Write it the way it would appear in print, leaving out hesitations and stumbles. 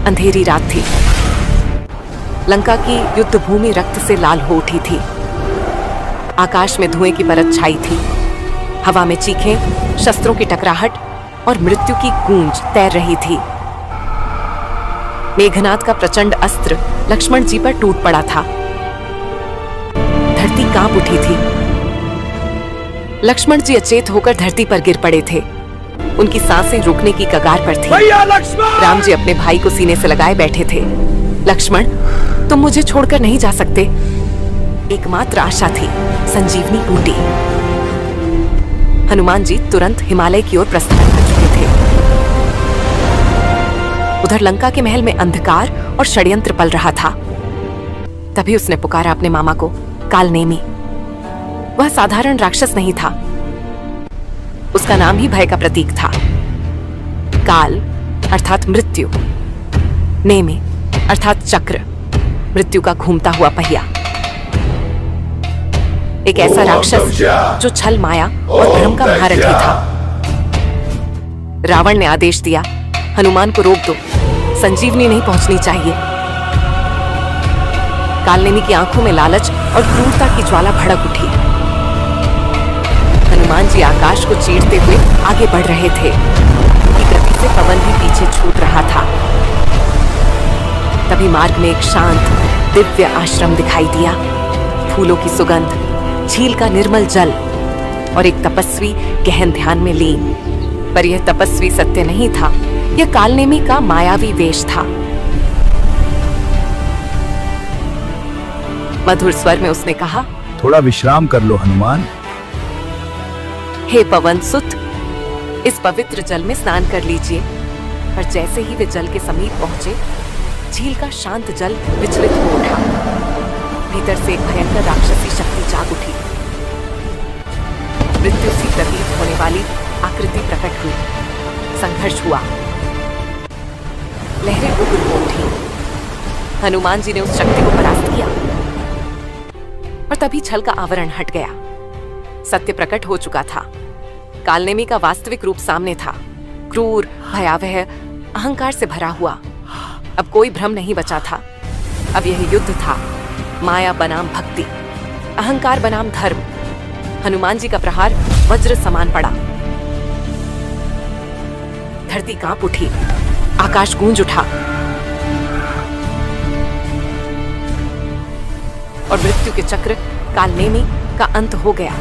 अंधेरी रात थी। लंका की युद्ध भूमि रक्त से लाल हो उठी थी। आकाश में धुएं की परत छाई थी। हवा में चीखें, शस्त्रों की टकराहट और मृत्यु की गूंज तैर रही थी। मेघनाद का प्रचंड अस्त्र लक्ष्मण जी पर टूट पड़ा था। धरती कांप उठी थी। लक्ष्मण जी अचेत होकर धरती पर गिर पड़े थे। उनकी सांसें रुकने की कगार पर थी। राम जी अपने भाई को सीने से लगाए बैठे थे। लक्ष्मण, तुम मुझे छोड़कर नहीं जा सकते। एकमात्र आशा थी, संजीवनी बूटी। हनुमान जी तुरंत हिमालय की ओर प्रस्थान कर चुके थे। उधर लंका के महल में अंधकार और षड्यंत्र पल रहा था। तभी उसने पुकारा अपने मामा को, कालनेमी। वह साधारण राक्षस नहीं था। उसका नाम ही भय का प्रतीक था। काल अर्थात मृत्यु, नेमि अर्थात चक्र, मृत्यु का घूमता हुआ पहिया। एक ऐसा राक्षस जो छल, माया और भ्रम का महारथी था। रावण ने आदेश दिया, हनुमान को रोक दो, संजीवनी नहीं पहुंचनी चाहिए। कालनेमी की आंखों में लालच और क्रूरता की ज्वाला भड़क उठी। हनुमान जी आकाश को चीरते हुए आगे बढ़ रहे थे। उनकी गति से पवन भी पीछे छूट रहा था। तभी मार्ग में एक शांत दिव्य आश्रम दिखाई दिया। फूलों की सुगंध, झील का निर्मल जल और एक तपस्वी गहन ध्यान में लीन। पर यह तपस्वी सत्य नहीं था, यह कालनेमी का मायावी वेश था। मधुर स्वर में उसने कहा, थोड़ा विश्राम कर लो हनुमान। हे पवन सुत, इस पवित्र जल में स्नान कर लीजिए। पर जैसे ही वे जल के समीप पहुंचे, झील का शांत जल विचलित हो उठा। भीतर से एक भयंकर राक्षसी शक्ति जाग उठी। मृत्यु सी प्रतीत होने वाली आकृति प्रकट हुई। संघर्ष हुआ। लहरें उग्र हो उठी। हनुमान जी ने उस शक्ति को परास्त किया और तभी छल का आवरण हट गया। सत्य प्रकट हो चुका था। कालनेमी का वास्तविक रूप सामने था। क्रूर, भयावह, अहंकार से भरा हुआ। अब कोई भ्रम नहीं बचा था। अब यह युद्ध था। माया बनाम भक्ति, अहंकार बनाम धर्म। हनुमान जी का प्रहार वज्र समान पड़ा। धरती कांप उठी, आकाश गूंज उठा और मृत्यु के चक्र कालनेमी का अंत हो गया।